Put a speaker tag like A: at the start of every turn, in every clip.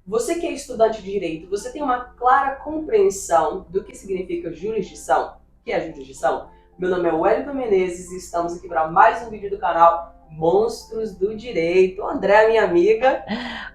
A: Você que é estudante de direito, você tem uma clara compreensão do que significa jurisdição? O que é jurisdição? Meu nome é Wellington Menezes e estamos aqui para mais um vídeo do canal Monstros do Direito. André, minha amiga.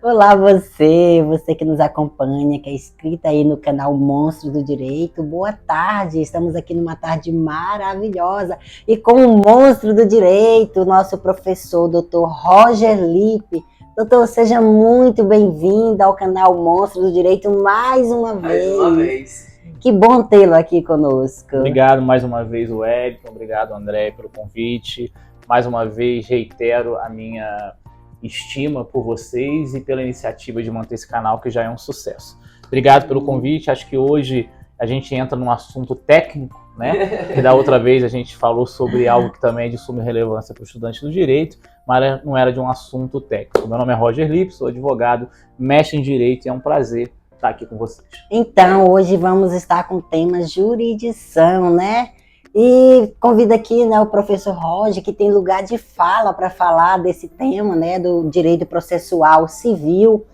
B: Olá você que nos acompanha, que é inscrita aí no canal Monstros do Direito. Boa tarde, estamos aqui numa tarde maravilhosa e com o monstro do direito, nosso professor, Dr. Roger Lippe. Doutor, seja muito bem-vindo ao canal Monstros do Direito mais uma vez. Que bom tê-lo aqui conosco.
C: Obrigado mais uma vez, Wellington. Obrigado, André, pelo convite. Mais uma vez, reitero a minha estima por vocês e pela iniciativa de manter esse canal, que já é um sucesso. Obrigado pelo convite. Acho que hoje a gente entra num assunto técnico, né? E da outra vez a gente falou sobre algo que também é de suma relevância para o estudante do direito, mas não era de um assunto técnico. Meu nome é Roger Lippe, sou advogado, mestre em direito e é um prazer estar aqui com vocês.
B: Então, hoje vamos estar com o tema jurisdição, né? E convido aqui, né, o professor Roger, que tem lugar de fala para falar desse tema, né, do direito processual civil,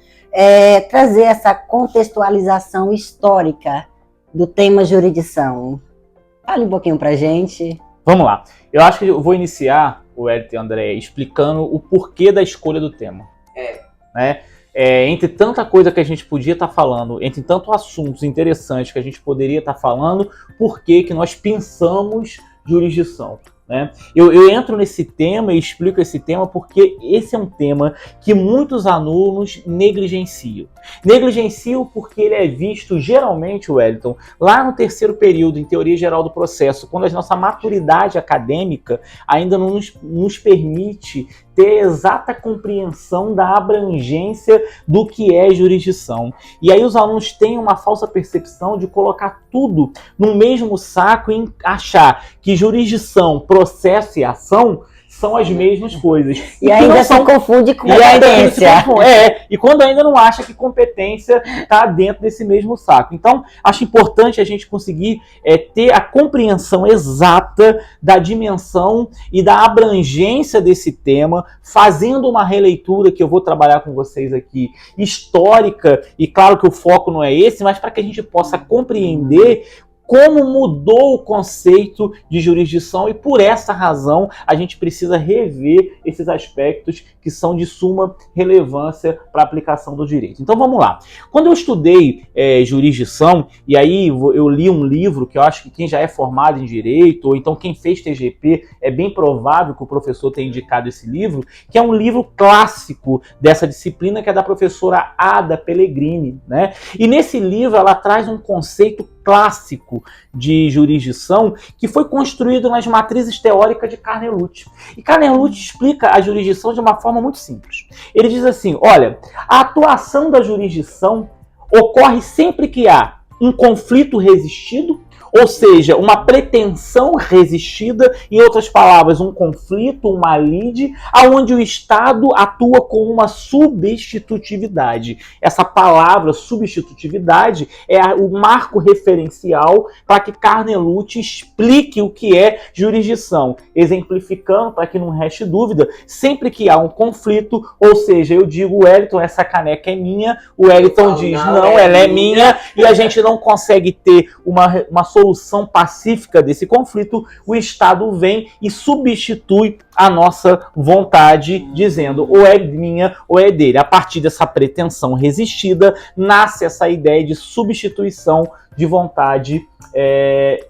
B: trazer essa contextualização histórica do tema jurisdição. Fale um pouquinho para a gente.
C: Vamos lá. Eu acho que eu vou iniciar, o Wellington e o André, explicando o porquê da escolha do tema. Né? Entre tanta coisa que a gente podia estar falando, entre tantos assuntos interessantes que a gente poderia estar falando, por que nós pensamos jurisdição? Né? Eu entro nesse tema e explico esse tema porque esse é um tema que muitos alunos negligenciam. Negligenciam porque ele é visto geralmente, Wellington, lá no terceiro período, em Teoria Geral do Processo, quando a nossa maturidade acadêmica ainda não nos permite ter exata compreensão da abrangência do que é jurisdição. E aí os alunos têm uma falsa percepção de colocar tudo no mesmo saco e achar que jurisdição, processo e ação são as mesmas coisas.
B: E ainda se confunde com competência.
C: E quando ainda não acha que competência está dentro desse mesmo saco. Então, acho importante a gente conseguir ter a compreensão exata da dimensão e da abrangência desse tema, fazendo uma releitura que eu vou trabalhar com vocês aqui, histórica, e claro que o foco não é esse, mas para que a gente possa compreender como mudou o conceito de jurisdição e por essa razão a gente precisa rever esses aspectos que são de suma relevância para a aplicação do direito. Então vamos lá. Quando eu estudei jurisdição, e aí eu li um livro que eu acho que quem já é formado em direito, ou então quem fez TGP, é bem provável que o professor tenha indicado esse livro, que é um livro clássico dessa disciplina, que é da professora Ada Pellegrini, né? E nesse livro ela traz um conceito clássico de jurisdição que foi construído nas matrizes teóricas de Carnelucci. E Carnelucci explica a jurisdição de uma forma muito simples. Ele diz assim, olha, a atuação da jurisdição ocorre sempre que há um conflito resistido, ou seja, uma pretensão resistida, em outras palavras, um conflito, uma lide, aonde o Estado atua com uma substitutividade. Essa palavra substitutividade é o marco referencial para que Carnelucci explique o que é jurisdição, exemplificando, para que não reste dúvida, sempre que há um conflito, ou seja, eu digo, Wellington, essa caneca é minha, o Wellington diz, não, ela é minha, e a gente não consegue ter uma solução pacífica desse conflito, o Estado vem e substitui a nossa vontade, dizendo ou é minha ou é dele. A partir dessa pretensão resistida, nasce essa ideia de substituição de vontade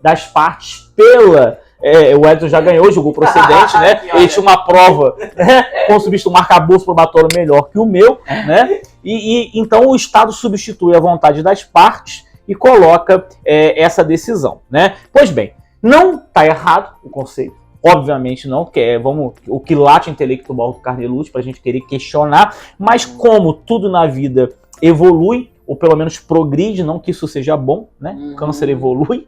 C: das partes pela... o Edson já ganhou, jogou procedente, né? Ele tinha uma prova, né? Com substituto, um arcabouço probatório melhor que o meu, né? E então o Estado substitui a vontade das partes e coloca essa decisão, né? Pois bem, não está errado o conceito, obviamente não, o que late intelectual do Carnelucci para a gente querer questionar, mas como tudo na vida evolui, ou pelo menos progride, não que isso seja bom, né? O câncer evolui,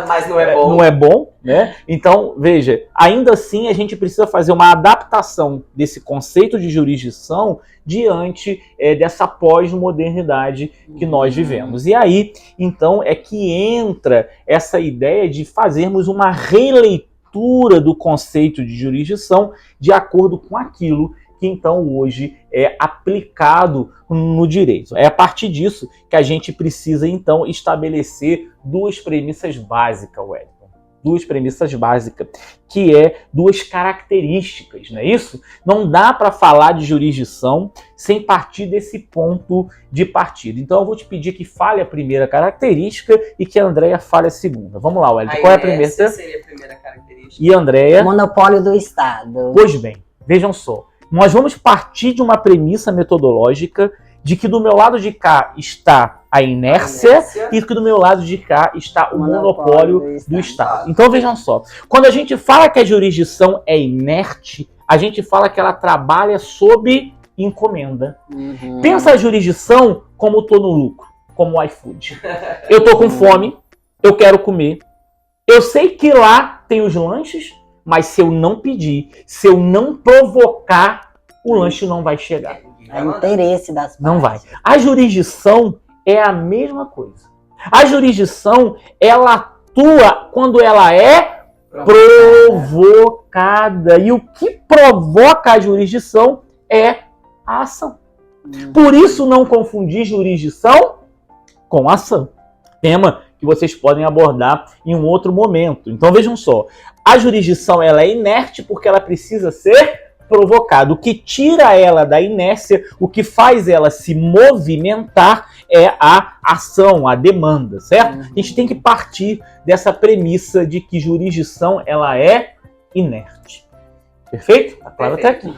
A: mas não é bom.
C: Não é bom, né? Então, veja, ainda assim a gente precisa fazer uma adaptação desse conceito de jurisdição diante dessa pós-modernidade que nós vivemos. E aí, então, é que entra essa ideia de fazermos uma releitura do conceito de jurisdição de acordo com aquilo que então hoje é aplicado no direito. É a partir disso que a gente precisa então estabelecer duas premissas básicas, Wellington. Duas premissas básicas, que é duas características, não é isso? Não dá para falar de jurisdição sem partir desse ponto de partida. Então eu vou te pedir que fale a primeira característica e que a Andréia fale a segunda. Vamos lá, Wellington, qual é a primeira?
A: Essa seria a primeira característica.
C: E a Andréia?
B: Monopólio do Estado.
C: Pois bem, vejam só. Nós vamos partir de uma premissa metodológica de que do meu lado de cá está a inércia e que do meu lado de cá está o monopólio do Estado. Então vejam só, quando a gente fala que a jurisdição é inerte, a gente fala que ela trabalha sob encomenda. Pensa a jurisdição como estou no lucro, como o iFood. Eu estou com fome, eu quero comer, eu sei que lá tem os lanches, mas se eu não pedir, se eu não provocar, o lanche não vai chegar.
B: É o interesse das partes.
C: Não vai. A jurisdição é a mesma coisa. A jurisdição, ela atua quando ela é provocada. E o que provoca a jurisdição é a ação. Por isso, não confundir jurisdição com ação. Tema que vocês podem abordar em um outro momento. Então, vejam só. A jurisdição, ela é inerte porque ela precisa ser provocado. O que tira ela da inércia, o que faz ela se movimentar é a ação, a demanda, certo? A gente tem que partir dessa premissa de que jurisdição ela é inerte. Perfeito? A Clara está aqui.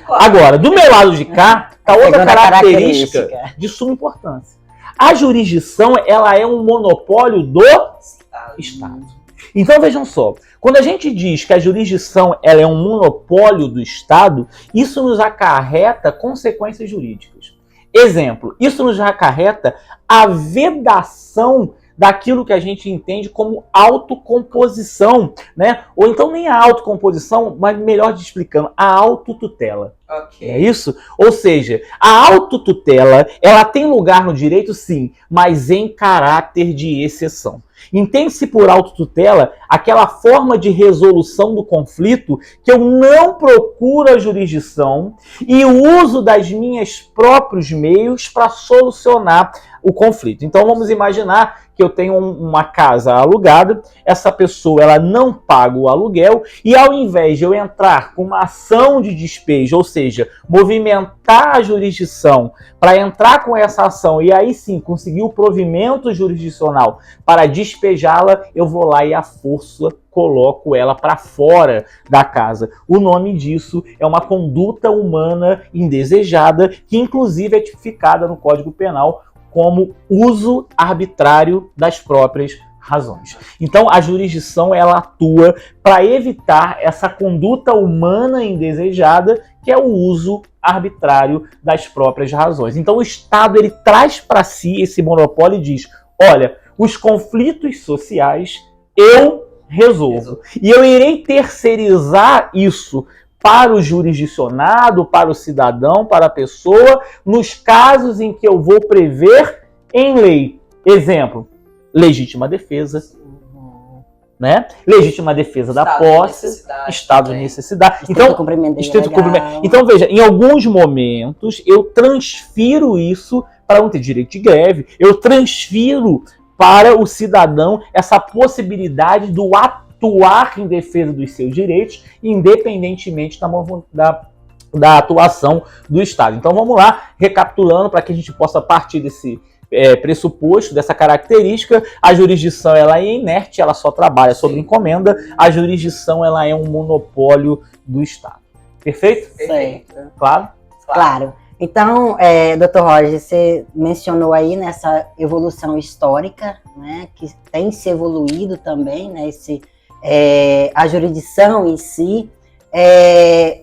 C: Agora, do meu lado de cá, está outra característica de suma importância. A jurisdição, ela é um monopólio do Estado. Então vejam só, quando a gente diz que a jurisdição ela é um monopólio do Estado, isso nos acarreta consequências jurídicas. Exemplo, isso nos acarreta a vedação daquilo que a gente entende como autocomposição, né? Ou então nem a autocomposição, mas melhor explicando, a autotutela.
A: Okay.
C: É isso? Ou seja, a autotutela, ela tem lugar no direito, sim, mas em caráter de exceção. Entende-se por autotutela aquela forma de resolução do conflito que eu não procuro a jurisdição e uso das minhas próprios meios para solucionar o conflito. Então vamos imaginar que eu tenho uma casa alugada, essa pessoa ela não paga o aluguel e ao invés de eu entrar com uma ação de despejo, ou seja, movimentar a jurisdição para entrar com essa ação e aí sim conseguir o provimento jurisdicional para despejá-la, eu vou lá e à força coloco ela para fora da casa. O nome disso é uma conduta humana indesejada que inclusive é tipificada no Código Penal como uso arbitrário das próprias razões. Então, a jurisdição ela atua para evitar essa conduta humana indesejada, que é o uso arbitrário das próprias razões. Então, o Estado ele traz para si esse monopólio e diz: olha, os conflitos sociais eu resolvo. E eu irei terceirizar isso para o jurisdicionado, para o cidadão, para a pessoa, nos casos em que eu vou prever em lei. Exemplo, legítima defesa, né? Legítima defesa da posse, estado de necessidade. Então, então, veja, em alguns momentos eu transfiro isso para não ter direito de greve, eu transfiro para o cidadão essa possibilidade do atuar em defesa dos seus direitos, independentemente da atuação do Estado. Então vamos lá, recapitulando para que a gente possa partir desse pressuposto, dessa característica. A jurisdição ela é inerte, ela só trabalha sob encomenda, a jurisdição ela é um monopólio do Estado. Perfeito?
B: Certo.
C: Claro?
B: Claro. Então, Dr. Roger, você mencionou aí nessa evolução histórica, né, que tem se evoluído também, né, a jurisdição em si,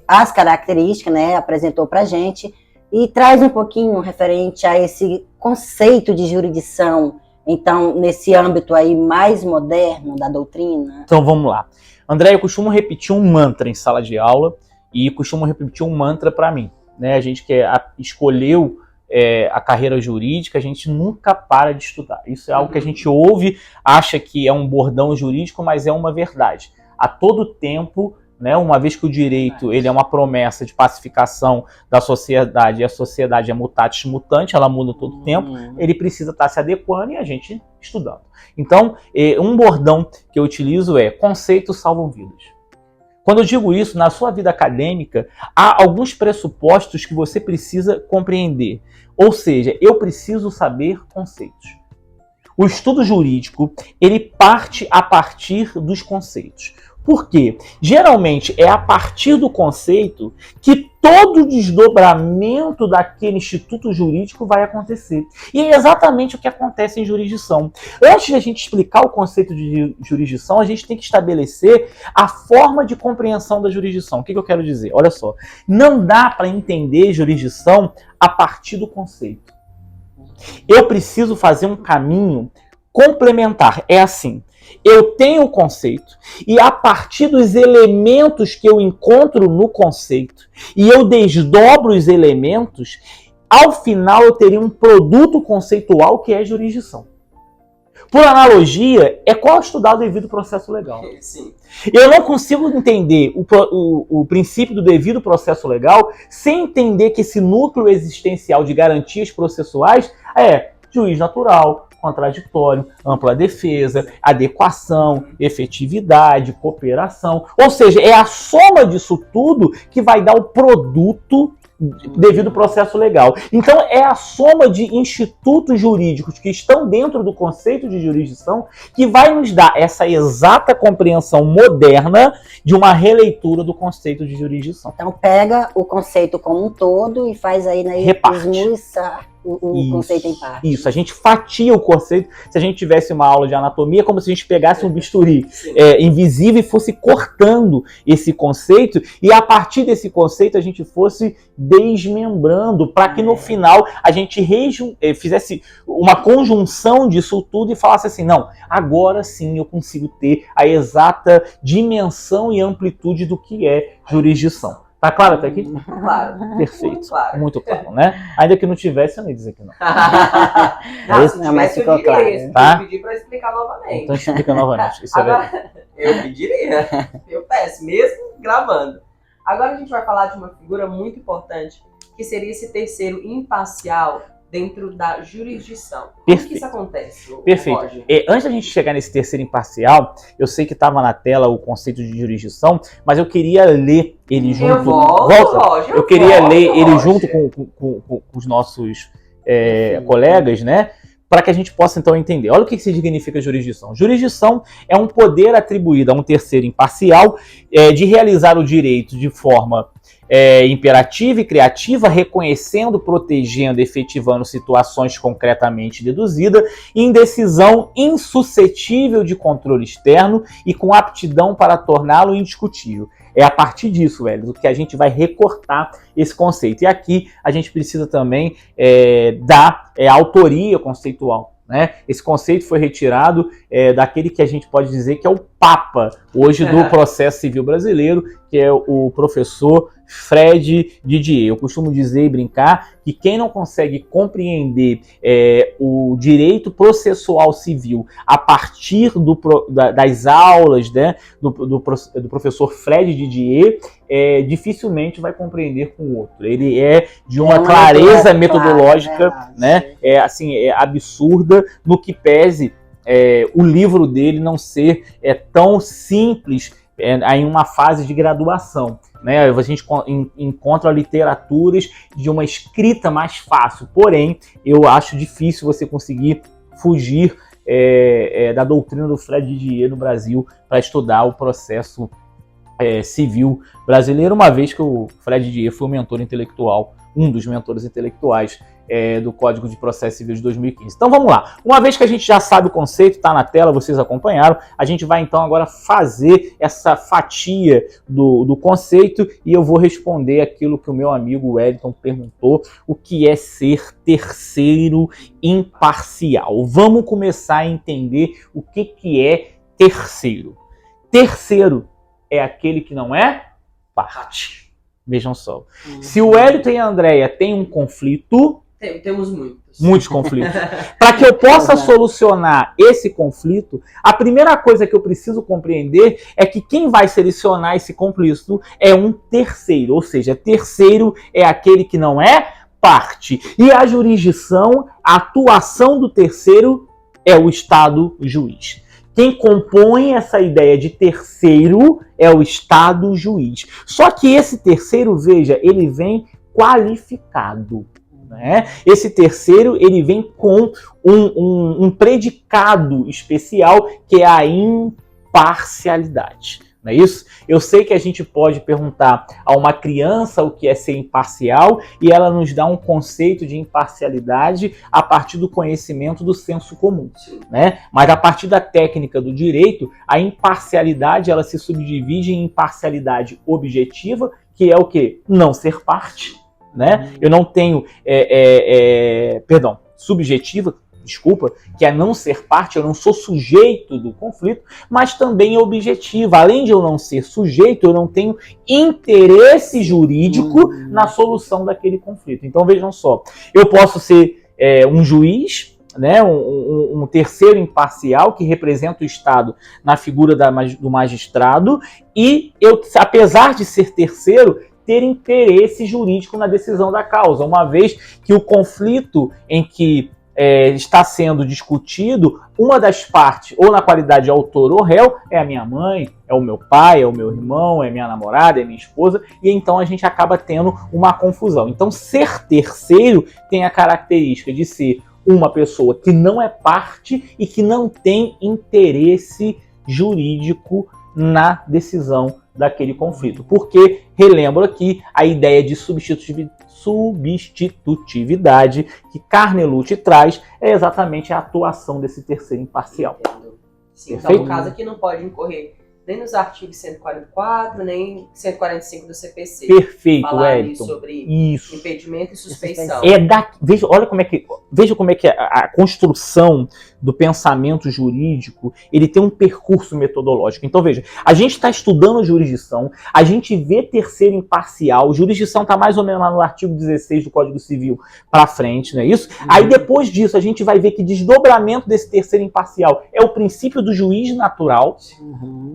B: as características, né, apresentou para a gente, e traz um pouquinho referente a esse conceito de jurisdição, então, nesse âmbito aí mais moderno da doutrina.
C: Então, vamos lá. André, eu costumo repetir um mantra em sala de aula, e costumo repetir um mantra para mim. Né? A gente que escolheu a carreira jurídica, a gente nunca para de estudar. Isso é algo que a gente ouve, acha que é um bordão jurídico, mas é uma verdade. A todo tempo né? Uma vez que o direito ele é uma promessa de pacificação da sociedade, e a sociedade é mutatis mutante, ela muda todo o tempo, ele precisa estar se adequando e a gente estudando. Então, um bordão que eu utilizo é: conceitos salvam vidas. Quando eu digo isso, na sua vida acadêmica, há alguns pressupostos que você precisa compreender. Ou seja, eu preciso saber conceitos. O estudo jurídico, ele parte a partir dos conceitos. Por quê? Geralmente é a partir do conceito que todo o desdobramento daquele instituto jurídico vai acontecer. E é exatamente o que acontece em jurisdição. Antes de a gente explicar o conceito de jurisdição, a gente tem que estabelecer a forma de compreensão da jurisdição. O que eu quero dizer? Olha só, não dá para entender jurisdição a partir do conceito. Eu preciso fazer um caminho complementar. É assim: eu tenho o conceito e a partir dos elementos que eu encontro no conceito e eu desdobro os elementos, ao final eu teria um produto conceitual que é jurisdição. Por analogia, é qual estudar o devido processo legal.
A: Sim.
C: Eu não consigo entender o princípio do devido processo legal sem entender que esse núcleo existencial de garantias processuais é juiz natural, contraditório, ampla defesa, adequação, efetividade, cooperação. Ou seja, é a soma disso tudo que vai dar o produto devido processo legal. Então, é a soma de institutos jurídicos que estão dentro do conceito de jurisdição que vai nos dar essa exata compreensão moderna de uma releitura do conceito de jurisdição.
B: Então, pega o conceito como um todo e faz aí, né, esmiuçar o conceito em parte.
C: Isso, a gente fatia o conceito. Se a gente tivesse uma aula de anatomia, é como se a gente pegasse um bisturi invisível e fosse cortando esse conceito, e a partir desse conceito a gente fosse desmembrando, para que no final a gente fizesse uma conjunção disso tudo e falasse assim: não, agora sim eu consigo ter a exata dimensão e amplitude do que é jurisdição. Tá claro até aqui?
A: Claro.
C: Perfeito.
A: Muito claro.
C: Muito claro, né? Ainda que não tivesse, eu não ia dizer que não.
B: Não, mas ficou claro.
C: Tá?
A: Eu pedi para explicar novamente.
C: Então explica novamente. Isso é verdade.
A: Agora, eu pediria. Eu peço, mesmo gravando. Agora a gente vai falar de uma figura muito importante, que seria esse terceiro imparcial dentro da jurisdição. Como que isso acontece?
C: Perfeito. Antes da gente chegar nesse terceiro imparcial, eu sei que estava na tela o conceito de jurisdição, mas eu queria ler ele junto. Eu queria ler ele junto com os nossos colegas, né? Para que a gente possa então entender. Olha o que significa jurisdição. Jurisdição é um poder atribuído a um terceiro imparcial de realizar o direito de forma imperativa e criativa, reconhecendo, protegendo, efetivando situações concretamente deduzidas, em decisão insuscetível de controle externo e com aptidão para torná-lo indiscutível. É a partir disso, velho, que a gente vai recortar esse conceito. E aqui a gente precisa também dar autoria conceitual. Né? Esse conceito foi retirado daquele que a gente pode dizer que é o Papa hoje do processo civil brasileiro, que é o professor Fred Didier. Eu costumo dizer e brincar que quem não consegue compreender o direito processual civil a partir das aulas, né, do professor Fred Didier, dificilmente vai compreender com o outro. Ele é de uma clareza metodológica, né, absurda, no que pese o livro dele não ser tão simples em uma fase de graduação. Né? A gente encontra literaturas de uma escrita mais fácil, porém, eu acho difícil você conseguir fugir da doutrina do Fred Didier no Brasil para estudar o processo civil brasileiro, uma vez que o Fred Didier foi um mentor intelectual, um dos mentores intelectuais do Código de Processo Civil de 2015. Então vamos lá. Uma vez que a gente já sabe o conceito, está na tela, vocês acompanharam, a gente vai então agora fazer essa fatia do conceito e eu vou responder aquilo que o meu amigo Wellington perguntou, o que é ser terceiro imparcial. Vamos começar a entender o que é terceiro. Terceiro é aquele que não é parte. Vejam só. Se o Wellington e a Andréia têm um conflito,
A: Temos muitos.
C: Muitos conflitos. Para que eu possa solucionar esse conflito, a primeira coisa que eu preciso compreender é que quem vai selecionar esse conflito é um terceiro, ou seja, terceiro é aquele que não é parte. E a jurisdição, a atuação do terceiro é o Estado juiz. Quem compõe essa ideia de terceiro é o Estado juiz. Só que esse terceiro, veja, ele vem qualificado. Né? Esse terceiro, ele vem com um predicado especial, que é a imparcialidade. Não é isso? Eu sei que a gente pode perguntar a uma criança o que é ser imparcial e ela nos dá um conceito de imparcialidade a partir do conhecimento do senso comum, né? Mas a partir da técnica do direito, a imparcialidade ela se subdivide em imparcialidade objetiva, que é o quê? Não ser parte, né? Eu não tenho, subjetiva, desculpa, que é não ser parte, eu não sou sujeito do conflito, mas também é objetiva. Além de eu não ser sujeito, eu não tenho interesse jurídico na solução daquele conflito. Então vejam só, eu posso ser um juiz, né, um terceiro imparcial que representa o Estado na figura do magistrado, e eu, apesar de ser terceiro, ter interesse jurídico na decisão da causa, uma vez que o conflito em que está sendo discutido, uma das partes, ou na qualidade de autor ou réu, é a minha mãe, é o meu pai, é o meu irmão, é minha namorada, é minha esposa, e então a gente acaba tendo uma confusão. Então, ser terceiro tem a característica de ser uma pessoa que não é parte e que não tem interesse jurídico na decisão daquele conflito. Porque, relembro aqui, a ideia de substitutividade que Carnelucci traz é exatamente a atuação desse terceiro imparcial.
A: Sim, então, no caso aqui, não pode incorrer nem nos artigos 144, nem 145 do CPC.
C: Perfeito,
A: Wellington. Sobre
C: isso.
A: impedimento e suspeição.
C: Veja como é que a construção do pensamento jurídico, ele tem um percurso metodológico. Então veja, a gente está estudando jurisdição, a gente vê terceiro imparcial, jurisdição está mais ou menos lá no artigo 16 do Código Civil para frente, não é isso? Aí depois disso a gente vai ver que desdobramento desse terceiro imparcial é o princípio do juiz natural,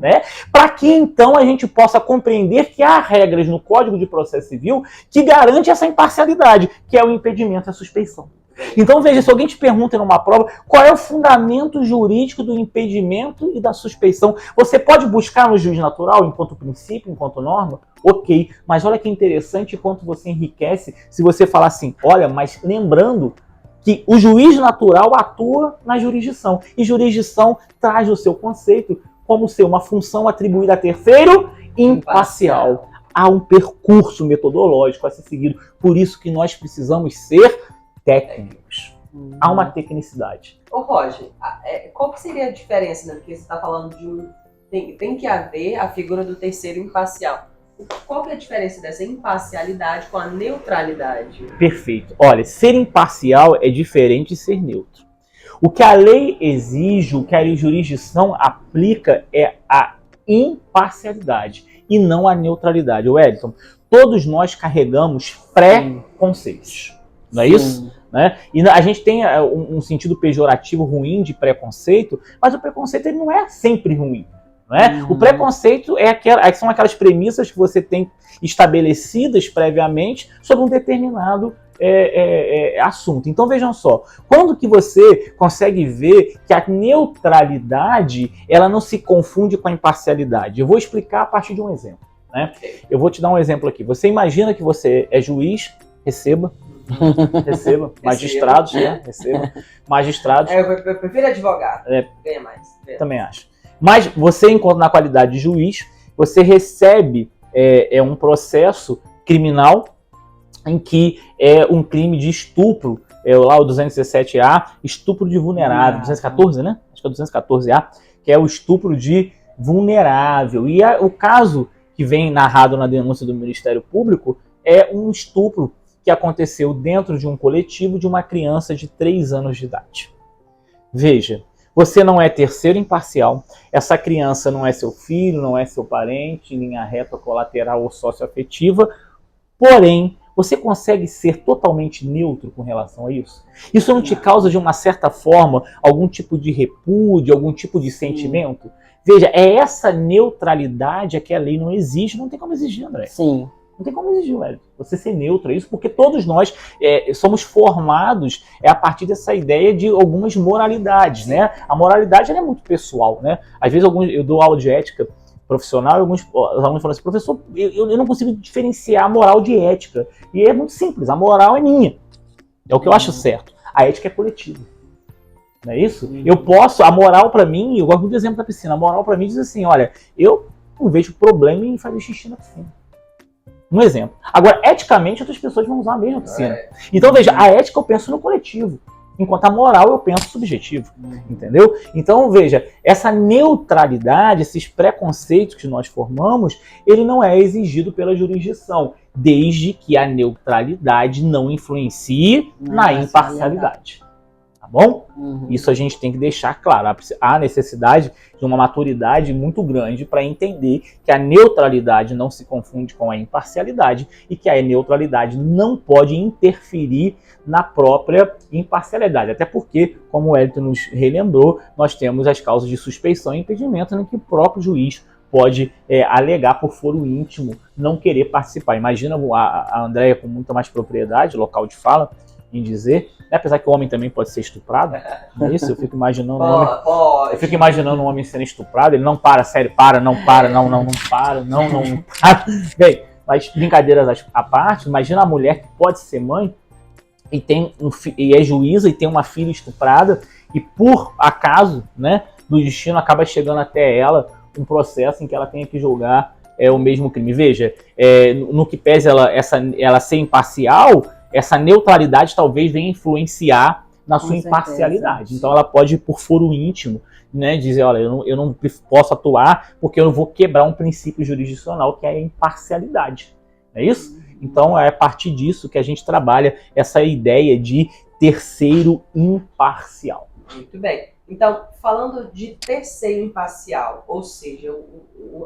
C: né? Para que então a gente possa compreender que há regras no Código de Processo Civil que garante essa imparcialidade, que é o impedimento e a suspeição. Então veja, se alguém te pergunta numa prova qual é o fundamento jurídico do impedimento e da suspeição, você pode buscar no juiz natural enquanto princípio, enquanto norma? Ok, mas olha que interessante quanto você enriquece se você falar assim, olha, mas lembrando que o juiz natural atua na jurisdição, e jurisdição traz o seu conceito como ser uma função atribuída a terceiro imparcial. Há um percurso metodológico a ser seguido, por isso que nós precisamos ser técnicos. Há uma tecnicidade.
A: Ô Roger, qual que seria a diferença, né? Porque você está falando de tem que haver a figura do terceiro imparcial. Qual que é a diferença dessa imparcialidade com a neutralidade?
C: Perfeito. Olha, ser imparcial é diferente de ser neutro. O que a lei exige, o que a jurisdição aplica é a imparcialidade e não a neutralidade. Wellington, todos nós carregamos pré-conceitos, não é isso? Né? E a gente tem um sentido pejorativo ruim de preconceito, mas o preconceito ele não é sempre ruim. Não é? O preconceito são aquelas premissas que você tem estabelecidas previamente sobre um determinado assunto. Então vejam só, quando que você consegue ver que a neutralidade ela não se confunde com a imparcialidade? Eu vou explicar a partir de um exemplo. Né? Eu vou te dar um exemplo aqui. Você imagina que você é juiz, receba, magistrados, né? Receba, magistrados.
A: Eu prefiro advogado, ganha mais.
C: Também acho. Mas você, enquanto na qualidade de juiz, você recebe um processo criminal em que é um crime de estupro, lá o 217A, estupro de vulnerável, 214, né? Acho que é o 214A, que é o estupro de vulnerável. E o caso que vem narrado na denúncia do Ministério Público é um estupro que aconteceu dentro de um coletivo de uma criança de 3 anos de idade. Veja, você não é terceiro imparcial, essa criança não é seu filho, não é seu parente, nem a reta colateral ou socioafetiva, porém, Você consegue ser totalmente neutro com relação a isso? Isso não te causa, de uma certa forma, algum tipo de repúdio, algum tipo de sentimento? Veja, é essa neutralidade que a lei não exige, não tem como exigir, André.
B: Sim.
C: Não tem como exigir, velho, você ser neutro, é isso, porque todos nós somos formados a partir dessa ideia de algumas moralidades, né? A moralidade ela é muito pessoal, né? Às vezes eu dou aula de ética profissional e alguns alunos falam assim, professor, eu não consigo diferenciar moral de ética. E é muito simples, a moral é minha. É o que eu acho certo. A ética é coletiva. Não é isso? A moral pra mim, eu gosto muito do exemplo da piscina, a moral pra mim diz assim, olha, eu não vejo problema em fazer xixi na piscina. Um exemplo. Agora, eticamente, outras pessoas vão usar a mesma piscina. Então, veja, a ética eu penso no coletivo, enquanto a moral eu penso subjetivo. Entendeu? Então, veja, essa neutralidade, esses preconceitos que nós formamos, ele não é exigido pela jurisdição, desde que a neutralidade não influencie na imparcialidade. Tá bom? Isso a gente tem que deixar claro. Há necessidade de uma maturidade muito grande para entender que a neutralidade não se confunde com a imparcialidade e que a neutralidade não pode interferir na própria imparcialidade. Até porque, como o Elton nos relembrou, nós temos as causas de suspeição e impedimento em que o próprio juiz pode alegar por foro íntimo não querer participar. Imagina a Andréia com muita mais propriedade, local de fala, em dizer, apesar que o homem também pode ser estuprado, não é isso? Eu fico imaginando um homem sendo estuprado, ele não para, sério, não para. Bem, mas brincadeiras à parte, imagina a mulher que pode ser mãe e é juíza e tem uma filha estuprada e por acaso, né, do destino acaba chegando até ela um processo em que ela tenha que julgar o mesmo crime. Veja, no que pese ela ser imparcial, essa neutralidade talvez venha influenciar na sua imparcialidade. Então ela pode ir por foro íntimo, né, dizer, olha, eu não posso atuar porque eu vou quebrar um princípio jurisdicional que é a imparcialidade. Não é isso? Então é a partir disso que a gente trabalha essa ideia de terceiro imparcial.
A: Muito bem. Então, falando de terceiro imparcial, ou seja,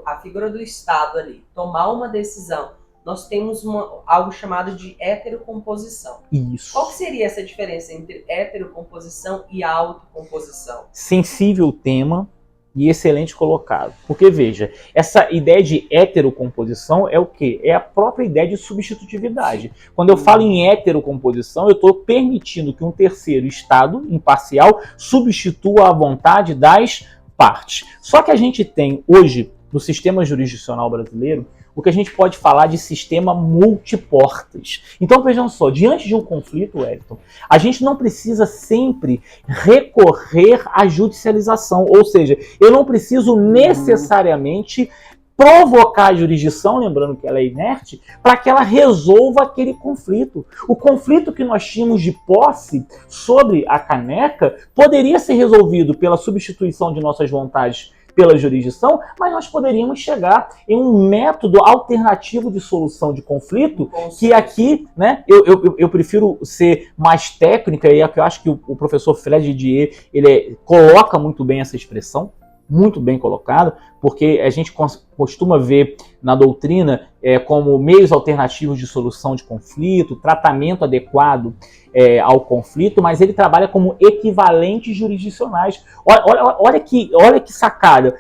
A: a figura do Estado ali, tomar uma decisão, nós temos algo chamado de heterocomposição.
C: Isso.
A: Qual que seria essa diferença entre heterocomposição e autocomposição?
C: Sensível tema e excelente colocado. Porque, veja, essa ideia de heterocomposição é o quê? É a própria ideia de substitutividade. Quando eu falo em heterocomposição, eu estou permitindo que um terceiro Estado imparcial substitua a vontade das partes. Só que a gente tem hoje, no sistema jurisdicional brasileiro, o que a gente pode falar de sistema multiportas. Então, vejam só, diante de um conflito, Wellington, a gente não precisa sempre recorrer à judicialização, ou seja, eu não preciso necessariamente provocar a jurisdição, lembrando que ela é inerte, para que ela resolva aquele conflito. O conflito que nós tínhamos de posse sobre a caneca poderia ser resolvido pela substituição de nossas vontades pela jurisdição, mas nós poderíamos chegar em um método alternativo de solução de conflito, que aqui, né, eu prefiro ser mais técnica, e é que eu acho que o professor Fred Didier, ele coloca muito bem essa expressão, muito bem colocada, porque a gente costuma ver na doutrina como meios alternativos de solução de conflito, tratamento adequado ao conflito, mas ele trabalha como equivalentes jurisdicionais. Olha que sacada.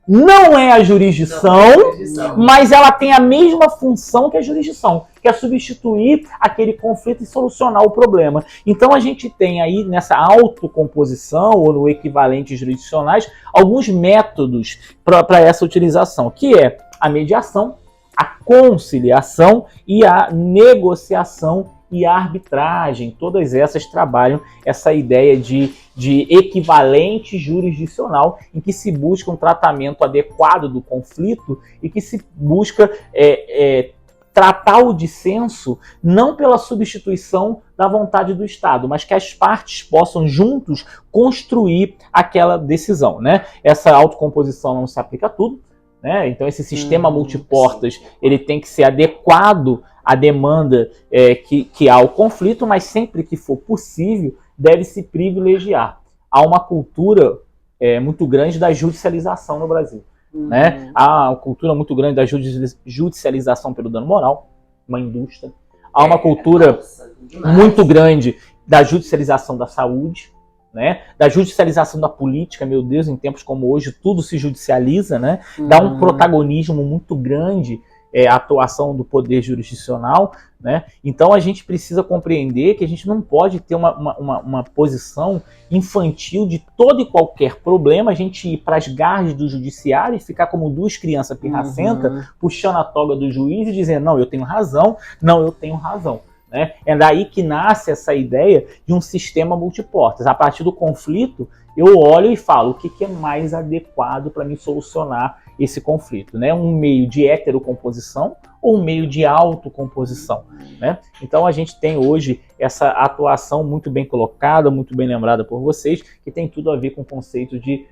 C: Não é a jurisdição, mas ela tem a mesma função que a jurisdição, que é substituir aquele conflito e solucionar o problema. Então a gente tem aí nessa autocomposição ou no equivalentes jurisdicionais alguns métodos para essa utilização, que é a mediação, a conciliação e a negociação e a arbitragem. Todas essas trabalham essa ideia de equivalente jurisdicional em que se busca um tratamento adequado do conflito e que se busca tratar o dissenso não pela substituição da vontade do Estado, mas que as partes possam juntos construir aquela decisão, né? Essa autocomposição não se aplica a tudo, né? Então esse sistema multiportas ele tem que ser adequado à demanda que há ao conflito, mas sempre que for possível deve se privilegiar. Há uma cultura muito grande da judicialização no Brasil. Né? Há uma cultura muito grande da judicialização pelo dano moral, uma indústria. há uma cultura
A: Nossa, demais.
C: muito grande da judicialização da saúde, né? Da judicialização da política, meu Deus, em tempos como hoje, tudo se judicializa, né? Dá um protagonismo muito grande à atuação do poder jurisdicional, né? Então a gente precisa compreender que a gente não pode ter uma posição infantil de todo e qualquer problema, a gente ir para as garras do judiciário e ficar como duas crianças pirracentas, puxando a toga do juiz e dizendo, não, eu tenho razão, não, eu tenho razão. Né? É daí que nasce essa ideia de um sistema multiportas. A partir do conflito, eu olho e falo o que é mais adequado para me solucionar esse conflito. Né? Um meio de heterocomposição ou um meio de autocomposição. Né? Então a gente tem hoje essa atuação muito bem colocada, muito bem lembrada por vocês, que tem tudo a ver com o conceito de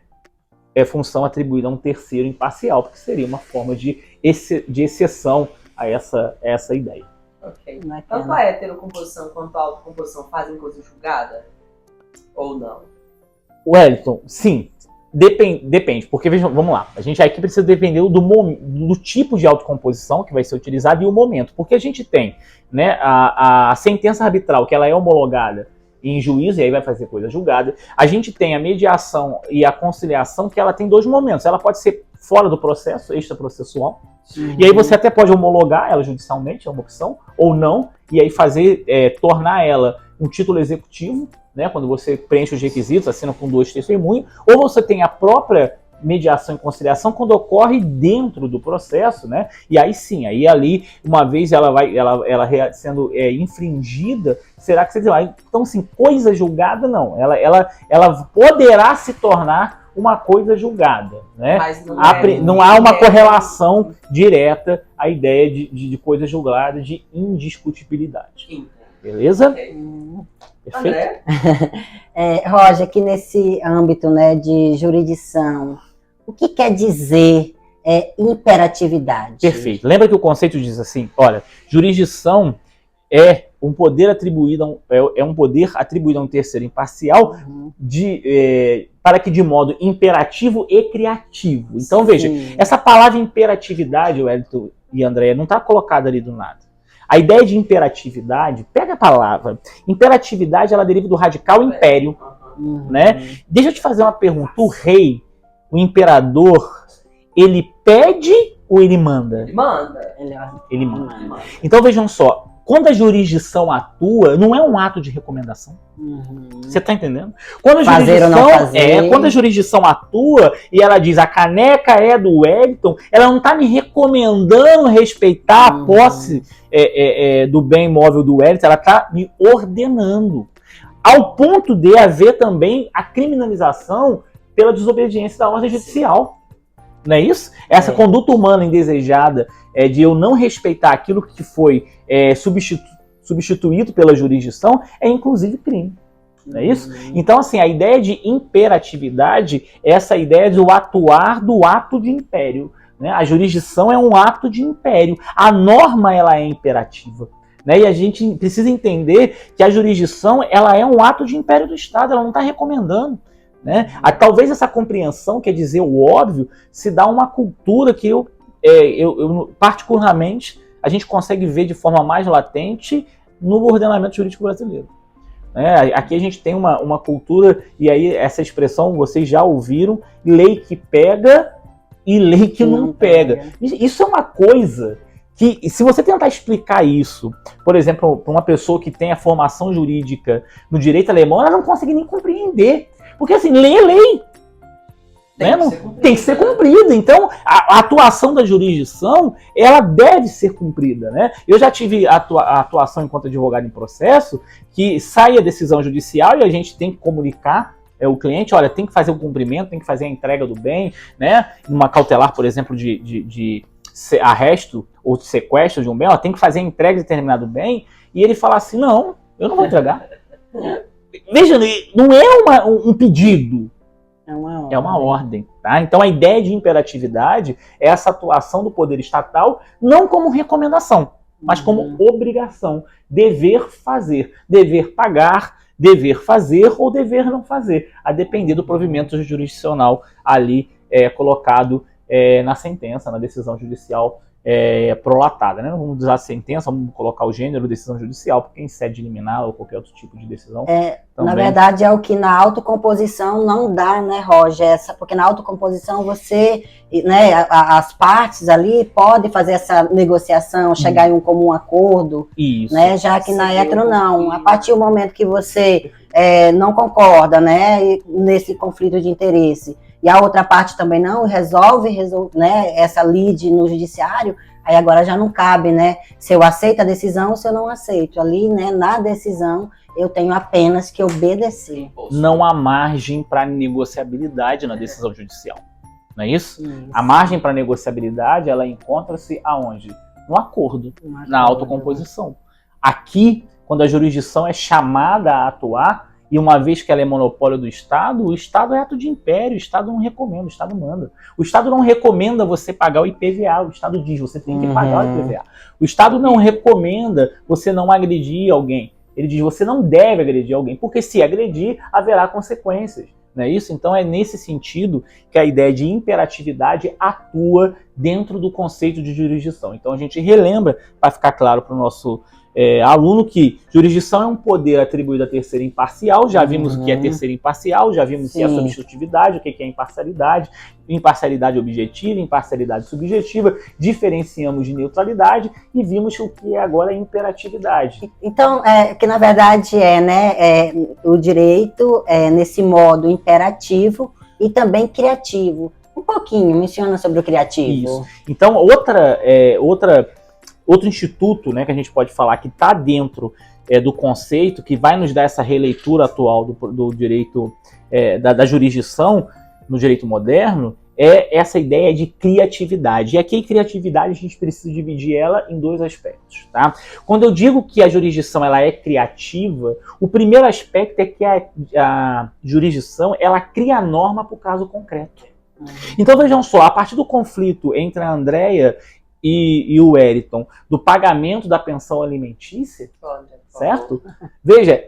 C: função atribuída a um terceiro imparcial, porque seria uma forma de exceção a essa ideia.
A: Ok. Tanto a heterocomposição quanto a autocomposição fazem coisa julgada? Ou não?
C: Wellington, sim. Depende, porque veja, vamos lá, a gente aqui precisa depender do tipo de autocomposição que vai ser utilizado e o momento, porque a gente tem, né, a sentença arbitral, que ela é homologada em juízo, e aí vai fazer coisa julgada. A gente tem a mediação e a conciliação, que ela tem dois momentos, ela pode ser fora do processo, extraprocessual, e aí você até pode homologar ela judicialmente, é uma opção, ou não, e aí tornar ela um título executivo, né, quando você preenche os requisitos, assina com 2 testemunhos, ou você tem a própria mediação e conciliação quando ocorre dentro do processo, né, e aí sim, aí ali, uma vez ela sendo infringida, será que você diz, então assim, coisa julgada não, ela poderá se tornar uma coisa julgada, né? Mas não há uma correlação direta à ideia de coisa julgada, de indiscutibilidade. Beleza? Perfeito?
B: Roger, aqui nesse âmbito, né, de jurisdição, o que quer dizer imperatividade?
C: Perfeito. Lembra que o conceito diz assim, olha, jurisdição é um poder atribuído a um terceiro imparcial para que de modo imperativo e criativo. Então, veja, essa palavra imperatividade, Wellington e Andréia, não está colocada ali do nada. A ideia de imperatividade, pega a palavra, imperatividade ela deriva do radical império, né? Deixa eu te fazer uma pergunta, o rei, o imperador, ele pede ou ele manda?
A: Ele manda.
C: Ele manda. Então vejam só, quando a jurisdição atua, não é um ato de recomendação. Você está entendendo? Quando a jurisdição atua e ela diz a caneca é do Wellington, ela não está me recomendando respeitar a posse do bem imóvel do Wellington, ela está me ordenando. Ao ponto de haver também a criminalização pela desobediência da ordem judicial. Não é isso? Essa conduta humana indesejada de eu não respeitar aquilo que foi substituído pela jurisdição é inclusive crime. Não é isso? Então, assim, a ideia de imperatividade é essa ideia do atuar do ato de império. Né? A jurisdição é um ato de império. A norma ela é imperativa. Né? E a gente precisa entender que a jurisdição ela é um ato de império do Estado, ela não está recomendando. Né? Talvez essa compreensão, quer dizer, o óbvio, se dá uma cultura que eu particularmente, a gente consegue ver de forma mais latente no ordenamento jurídico brasileiro. Aqui a gente tem uma cultura, e aí essa expressão vocês já ouviram, lei que pega e lei que não pega. Isso é uma coisa que, se você tentar explicar isso, por exemplo, para uma pessoa que tem a formação jurídica no direito alemão, ela não consegue nem compreender. Porque assim, lei é lei. Tem que ser cumprida. Então, a atuação da jurisdição, ela deve ser cumprida. Né? Eu já tive a atuação enquanto advogado em processo, que sai a decisão judicial e a gente tem que comunicar o cliente, olha, tem que fazer o cumprimento, tem que fazer a entrega do bem, né? Numa cautelar, por exemplo, de arresto ou sequestro de um bem, tem que fazer a entrega de determinado bem, e ele fala assim, não, eu não vou entregar. Veja, não é um pedido, é uma ordem. Tá? Então a ideia de imperatividade é essa atuação do poder estatal não como recomendação, mas como obrigação. Dever fazer, dever pagar, dever fazer ou dever não fazer, a depender do provimento jurisdicional ali colocado na sentença, na decisão judicial prolatada, né? Não vamos usar sentença, vamos colocar o gênero decisão judicial, porque em sede liminar ou qualquer outro tipo de decisão.
B: Na verdade, é o que na autocomposição não dá, né, Roger? Porque na autocomposição você, né, as partes ali podem fazer essa negociação, chegar em um comum acordo, né? Já que na hetero não. A partir do momento que você não concorda, né, nesse conflito de interesse, e a outra parte também não resolve, né, essa lide no judiciário, aí agora já não cabe, né, se eu aceito a decisão ou se eu não aceito. Ali, né, na decisão, eu tenho apenas que obedecer.
C: Não há margem para negociabilidade na decisão judicial, não é isso? A margem para negociabilidade, ela encontra-se aonde? No acordo, na autocomposição. Aqui, quando a jurisdição é chamada a atuar, e uma vez que ela é monopólio do Estado, o Estado é ato de império, o Estado não recomenda, o Estado manda. O Estado não recomenda você pagar o IPVA, o Estado diz, você tem que pagar o IPVA. O Estado não recomenda você não agredir alguém. Ele diz, você não deve agredir alguém, porque se agredir, haverá consequências. Não é isso? Então é nesse sentido que a ideia de imperatividade atua dentro do conceito de jurisdição. Então a gente relembra, para ficar claro para o nosso aluno, que jurisdição é um poder atribuído à terceira imparcial. Já vimos o que é terceira imparcial, já vimos o que é substitutividade, o que é imparcialidade, imparcialidade objetiva, imparcialidade subjetiva, diferenciamos de neutralidade e vimos o que é agora a imperatividade.
B: Então, que na verdade o direito nesse modo imperativo e também criativo. Um pouquinho, menciona sobre o criativo.
C: Isso. Então, outro instituto, né, que a gente pode falar que está dentro do conceito, que vai nos dar essa releitura atual do direito, da jurisdição no direito moderno, é essa ideia de criatividade. E aqui, criatividade, a gente precisa dividir ela em dois aspectos. Tá? Quando eu digo que a jurisdição ela é criativa, o primeiro aspecto é que a jurisdição ela cria a norma para o caso concreto. Então, vejam só, a partir do conflito entre a Andréia e o Wellington, do pagamento da pensão alimentícia, certo? Veja,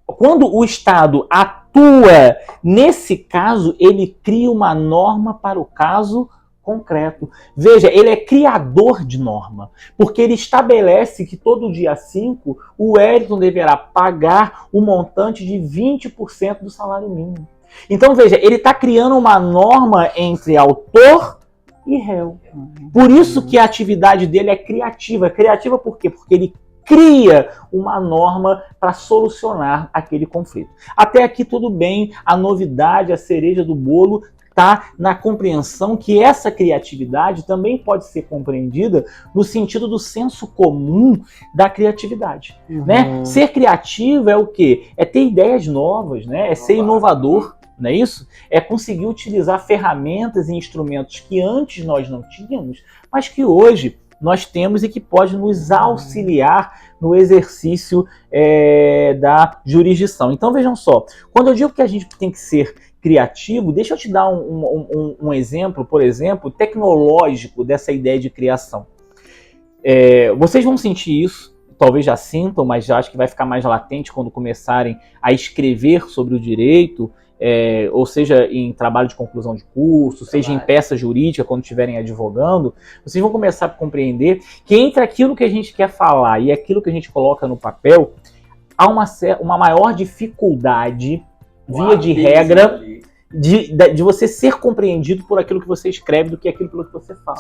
C: quando o Estado atua nesse caso, ele cria uma norma para o caso concreto. Veja, ele é criador de norma, porque ele estabelece que todo dia 5 o Wellington deverá pagar o montante de 20% do salário mínimo. Então, veja, ele está criando uma norma entre autor e réu. Por isso que a atividade dele é criativa. Criativa por quê? Porque ele cria uma norma para solucionar aquele conflito. Até aqui tudo bem, a novidade, a cereja do bolo está na compreensão que essa criatividade também pode ser compreendida no sentido do senso comum da criatividade. Né? Ser criativo é o quê? É ter ideias novas, né? É ser inovador. Não é isso? É conseguir utilizar ferramentas e instrumentos que antes nós não tínhamos, mas que hoje nós temos e que pode nos auxiliar no exercício da jurisdição. Então vejam só, quando eu digo que a gente tem que ser criativo, deixa eu te dar um exemplo, por exemplo, tecnológico dessa ideia de criação. Vocês vão sentir isso, talvez já sintam, mas já acho que vai ficar mais latente quando começarem a escrever sobre o direito, ou seja, em trabalho de conclusão de curso, seja em peça jurídica, quando estiverem advogando, vocês vão começar a compreender que entre aquilo que a gente quer falar e aquilo que a gente coloca no papel, há uma maior dificuldade, via de regra, de você ser compreendido por aquilo que você escreve do que aquilo pelo que você fala.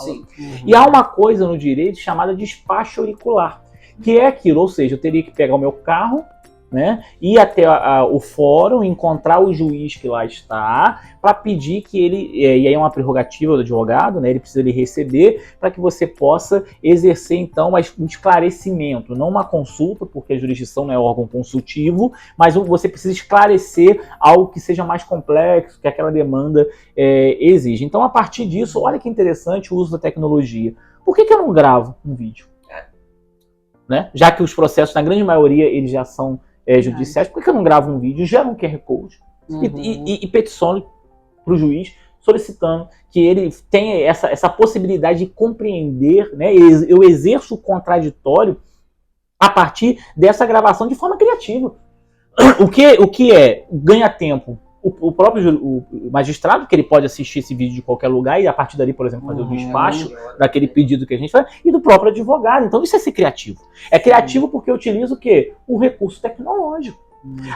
C: E há uma coisa no direito chamada despacho auricular, que é aquilo, ou seja, eu teria que pegar o meu carro, né, ir até o fórum, encontrar o juiz que lá está, para pedir que ele, e aí é uma prerrogativa do advogado, né, ele precisa lhe receber, para que você possa exercer então um esclarecimento, não uma consulta, porque a jurisdição não é órgão consultivo, mas você precisa esclarecer algo que seja mais complexo, que aquela demanda exige. Então, a partir disso, olha que interessante o uso da tecnologia. Por que eu não gravo um vídeo? Né? Já que os processos, na grande maioria, eles já são judiciais, por que eu não gravo um vídeo, gero um QR Code e peticiono para o juiz solicitando que ele tenha essa possibilidade de compreender, né? Eu exerço o contraditório a partir dessa gravação de forma criativa. O que é ganha tempo? o próprio o magistrado, que ele pode assistir esse vídeo de qualquer lugar e a partir dali, por exemplo, fazer o despacho daquele pedido que a gente faz, e do próprio advogado. Então isso é ser criativo. É criativo porque utiliza o quê? O recurso tecnológico.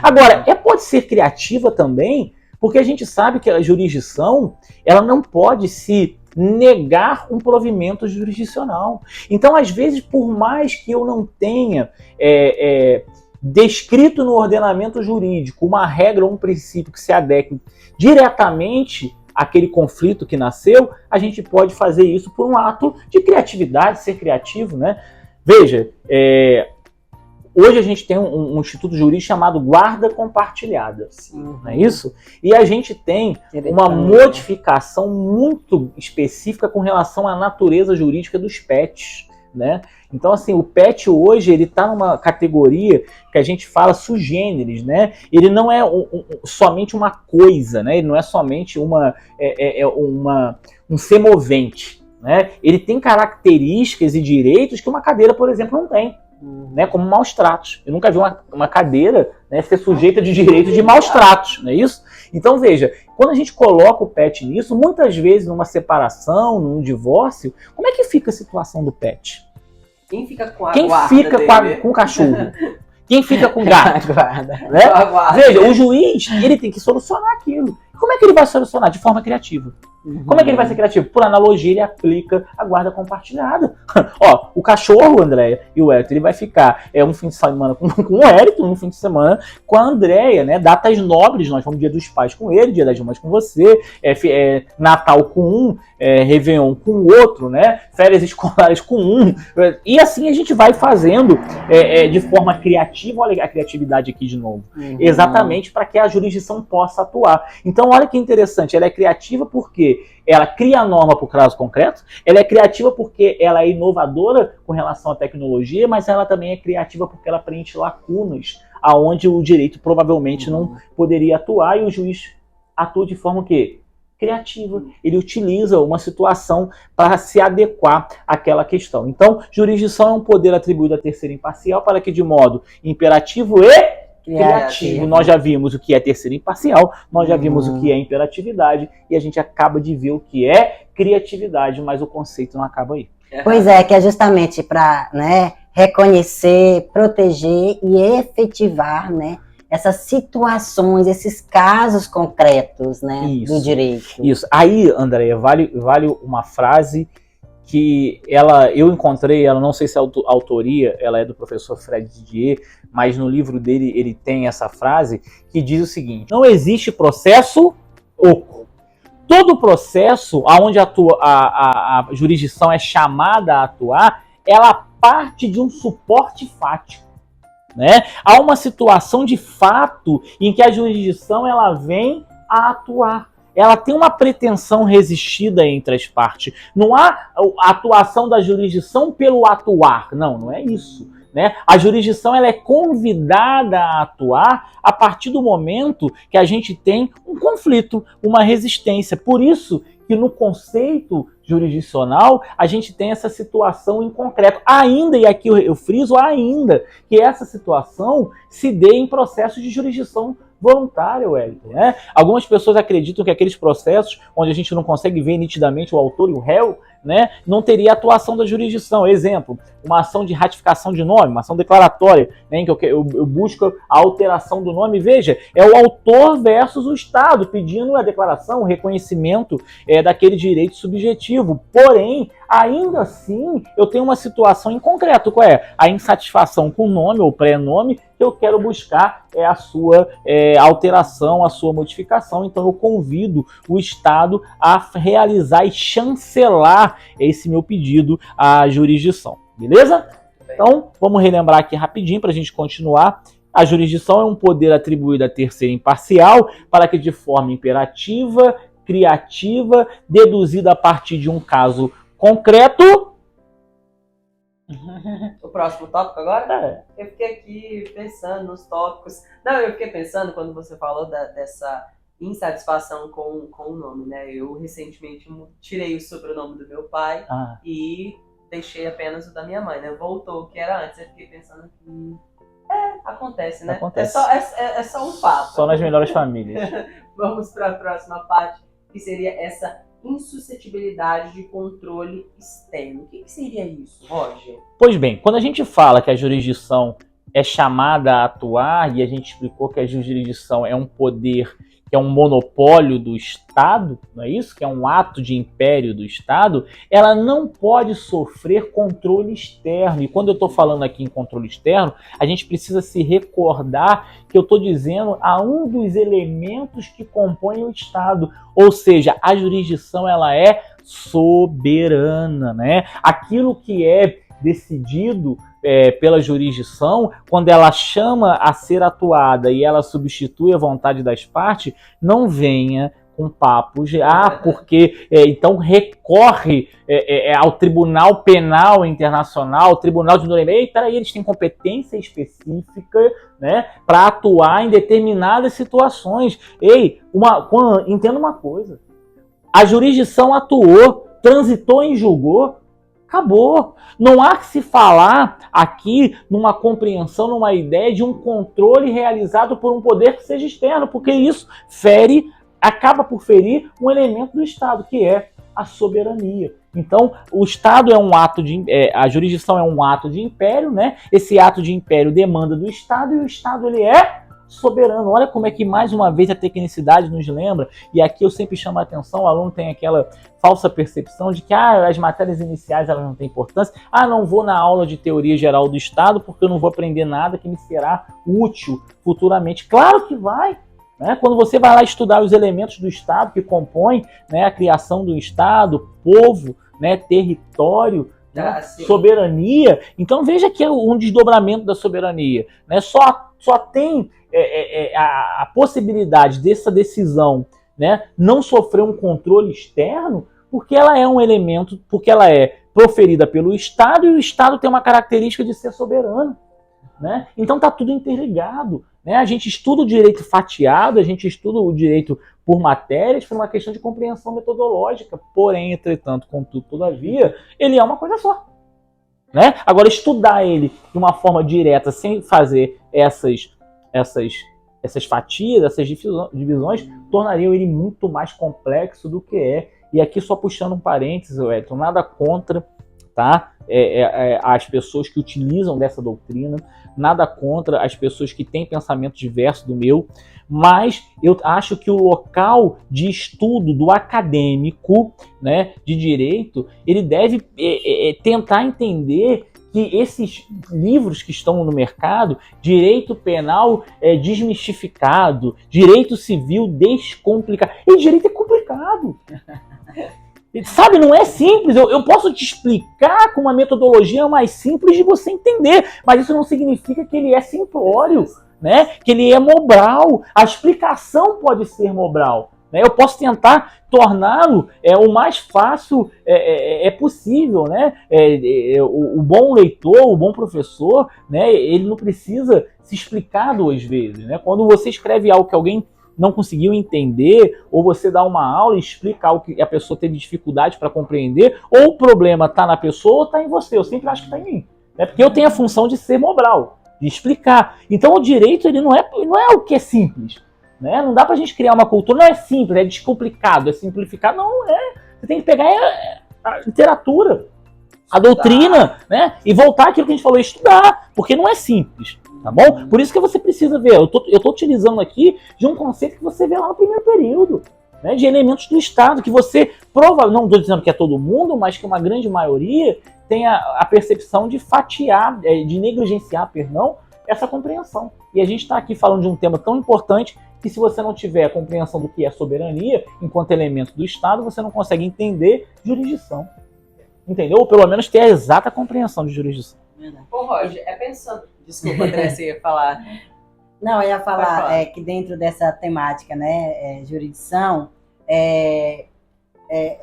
C: Agora, pode ser criativa também porque a gente sabe que a jurisdição, ela não pode se negar um provimento jurisdicional. Então, às vezes, por mais que eu não tenha descrito no ordenamento jurídico uma regra ou um princípio que se adeque diretamente àquele conflito que nasceu, a gente pode fazer isso por um ato de criatividade, ser criativo, né? Veja, hoje a gente tem um instituto jurídico chamado guarda compartilhada, não é isso? E a gente tem uma modificação muito específica com relação à natureza jurídica dos PETs, né? Então, assim, o PET hoje, ele está numa categoria que a gente fala sui generis, né? Ele não é somente uma coisa, né? Ele não é somente um semovente, né? Ele tem características e direitos que uma cadeira, por exemplo, não tem. Né, como maus tratos. Eu nunca vi uma cadeira, né, ser sujeita de direitos de maus tratos, não é isso? Então, veja, quando a gente coloca o PET nisso, muitas vezes numa separação, num divórcio, como é que fica a situação do PET?
A: Quem fica com a
C: Quem
A: guarda
C: fica
A: dele?
C: com o cachorro? Quem fica com o gato? Né?
A: A guarda.
C: Veja, o juiz, ele tem que solucionar aquilo. Como é que ele vai solucionar? De forma criativa. Como é que ele vai ser criativo? Por analogia, ele aplica a guarda compartilhada. Ó, o cachorro, Andréia, e o Hélito, ele vai ficar um fim de semana com o Hélito, um fim de semana com a Andréia, né? Datas nobres, nós vamos Dia dos Pais com ele, Dia das Mães com você, Natal com um, Réveillon com o outro, né? Férias escolares com um. E assim a gente vai fazendo de forma criativa, olha a criatividade aqui de novo, exatamente para que a jurisdição possa atuar. Então, olha que interessante, ela é criativa porque ela cria a norma para o caso concreto, ela é criativa porque ela é inovadora com relação à tecnologia, mas ela também é criativa porque ela preenche lacunas aonde o direito provavelmente não poderia atuar e o juiz atua de forma que criativa. Ele utiliza uma situação para se adequar àquela questão. Então, jurisdição é um poder atribuído à terceira imparcial para que de modo imperativo e criativo. Nós já vimos o que é terceira imparcial, nós já vimos o que é imperatividade e a gente acaba de ver o que é criatividade, mas o conceito não acaba aí.
B: Pois é, que é justamente para, né, reconhecer, proteger e efetivar, né, essas situações, esses casos concretos, né, do direito.
C: Isso. Aí, Andréia, vale uma frase que eu encontrei, ela não sei se a autoria, ela é do professor Fred Didier, mas no livro dele ele tem essa frase que diz o seguinte: não existe processo oco. Todo processo onde a jurisdição é chamada a atuar, ela parte de um suporte fático. Né? Há uma situação de fato em que a jurisdição ela vem a atuar. Ela tem uma pretensão resistida entre as partes. Não há a atuação da jurisdição pelo atuar. Não é isso. Né? A jurisdição ela é convidada a atuar a partir do momento que a gente tem um conflito, uma resistência. Por isso que no conceito jurisdicional a gente tem essa situação em concreto. Ainda, e aqui eu friso ainda, que essa situação se dê em processo de jurisdição voluntária, Wellington, né? Algumas pessoas acreditam que aqueles processos onde a gente não consegue ver nitidamente o autor e o réu, né, não teria atuação da jurisdição. Exemplo, uma ação de ratificação de nome, uma ação declaratória, né, em que eu busco a alteração do nome. Veja, é o autor versus o Estado pedindo a declaração, o reconhecimento daquele direito subjetivo. Porém, ainda assim, eu tenho uma situação em concreto. Qual é? A insatisfação com o nome ou pré-nome que eu quero buscar a sua alteração, a sua modificação. Então, eu convido o Estado a realizar e chancelar esse meu pedido à jurisdição. Beleza? Então, vamos relembrar aqui rapidinho para a gente continuar. A jurisdição é um poder atribuído à terceira imparcial para que de forma imperativa, criativa, deduzida a partir de um caso concreto.
A: O próximo tópico agora? Eu fiquei aqui pensando nos tópicos. Não, eu fiquei pensando quando você falou dessa insatisfação com o nome, né? Eu recentemente tirei o sobrenome do meu pai e deixei apenas o da minha mãe, né? Voltou o que era antes. Eu fiquei pensando que acontece, né?
C: Acontece.
A: É só um papo.
C: Só nas melhores famílias.
A: Vamos para a próxima parte, que seria essa insuscetibilidade de controle externo. O que seria isso, Roger?
C: Pois bem, quando a gente fala que a jurisdição é chamada a atuar, e a gente explicou que a jurisdição é um poder, que é um monopólio do Estado, não é isso? Que é um ato de império do Estado, ela não pode sofrer controle externo. E quando eu estou falando aqui em controle externo, a gente precisa se recordar que eu estou dizendo a um dos elementos que compõem o Estado. Ou seja, a jurisdição ela é soberana, né? Aquilo que é decidido pela jurisdição, quando ela chama a ser atuada e ela substitui a vontade das partes, não venha com papos de porque então recorre ao Tribunal Penal Internacional, ao Tribunal de Nuremberg. Peraí, eles têm competência específica, né, para atuar em determinadas situações. Entenda uma coisa: a jurisdição atuou, transitou e julgou, acabou. Não há que se falar aqui numa compreensão, numa ideia de um controle realizado por um poder que seja externo, porque isso acaba por ferir um elemento do Estado, que é a soberania. Então, o Estado é um ato a jurisdição é um ato de império, né? Esse ato de império demanda do Estado, e o Estado ele é soberano. Olha como é que, mais uma vez, a tecnicidade nos lembra, e aqui eu sempre chamo a atenção, o aluno tem aquela falsa percepção de que as matérias iniciais elas não têm importância, não vou na aula de teoria geral do Estado porque eu não vou aprender nada que me será útil futuramente. Claro que vai! Né? Quando você vai lá estudar os elementos do Estado que compõem, né, a criação do Estado, povo, né, território, soberania, então veja que é um desdobramento da soberania, né? Só tem a possibilidade dessa decisão, né, não sofrer um controle externo, porque ela é um elemento, porque ela é proferida pelo Estado, e o Estado tem uma característica de ser soberano, né? Então está tudo interligado, né? A gente estuda o direito fatiado, a gente estuda o direito por matérias, por uma questão de compreensão metodológica, porém, entretanto, contudo, todavia, ele é uma coisa só, né? Agora, estudar ele de uma forma direta, sem fazer essas fatias, essas divisões, tornariam ele muito mais complexo do que é. E aqui, só puxando um parênteses, Wellington, nada contra, tá? As pessoas que utilizam dessa doutrina, nada contra as pessoas que têm pensamento diverso do meu, mas eu acho que o local de estudo do acadêmico, né, de direito, ele deve tentar entender que esses livros que estão no mercado, direito penal desmistificado, direito civil descomplicado, e direito é complicado. Sabe, não é simples. Eu posso te explicar com uma metodologia mais simples de você entender, mas isso não significa que ele é simplório, né? Que ele é mobral. A explicação pode ser mobral, né? Eu posso tentar torná-lo o mais fácil possível, né? O bom leitor, o bom professor, né? Ele não precisa se explicar 2 vezes, né? Quando você escreve algo que alguém não conseguiu entender, ou você dá uma aula e explica algo que a pessoa teve dificuldade para compreender, ou o problema está na pessoa ou está em você. Eu sempre acho que está em mim, né? Porque eu tenho a função de ser mobral, de explicar. Então o direito ele não é o que é simples, né? Não dá para a gente criar uma cultura, não é simples, é descomplicado, é simplificado. Não é. Você tem que pegar a literatura, a doutrina, né? E voltar àquilo que a gente falou, estudar, porque não é simples. Tá bom? Por isso que você precisa ver, eu tô utilizando aqui de um conceito que você vê lá no primeiro período, né, de elementos do Estado, que você não estou dizendo que é todo mundo, mas que uma grande maioria tem a percepção de fatiar, de negligenciar, essa compreensão. E a gente está aqui falando de um tema tão importante que, se você não tiver a compreensão do que é soberania, enquanto elemento do Estado, você não consegue entender jurisdição. Entendeu? Ou pelo menos ter a exata compreensão de jurisdição.
A: Ô, Roger, pensando... Desculpa, André, você ia falar.
B: Não, eu ia falar que dentro dessa temática, né, jurisdição, é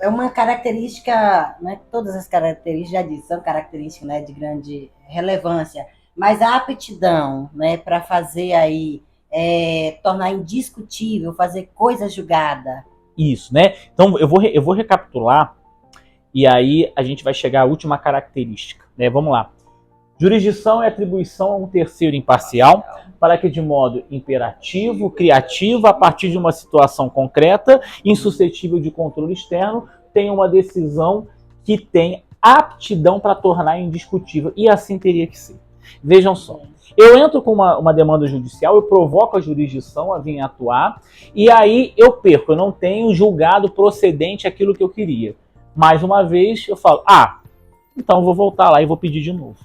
B: uma característica, né, todas as características, já disse, são características, né, de grande relevância, mas a aptidão, né, para fazer aí, tornar indiscutível, fazer coisa julgada.
C: Isso, né? Então, eu vou recapitular, e aí a gente vai chegar à última característica, né? Vamos lá. Jurisdição é atribuição a um terceiro imparcial para que, de modo imperativo, criativo, a partir de uma situação concreta, insuscetível de controle externo, tenha uma decisão que tem aptidão para tornar indiscutível. E assim teria que ser. Vejam só. Eu entro com uma demanda judicial, eu provoco a jurisdição a vir atuar, e aí eu perco, eu não tenho julgado procedente aquilo que eu queria. Mais uma vez, eu falo, então eu vou voltar lá e vou pedir de novo.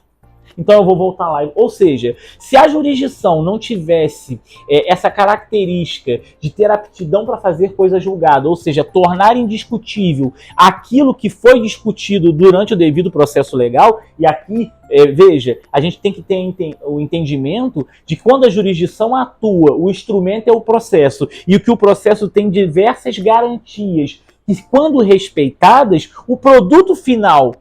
C: Então eu vou voltar lá. Ou seja, se a jurisdição não tivesse essa característica de ter aptidão para fazer coisa julgada, ou seja, tornar indiscutível aquilo que foi discutido durante o devido processo legal, e aqui, veja, a gente tem que ter o entendimento de que quando a jurisdição atua, o instrumento é o processo, e que o processo tem diversas garantias, e quando respeitadas, o produto final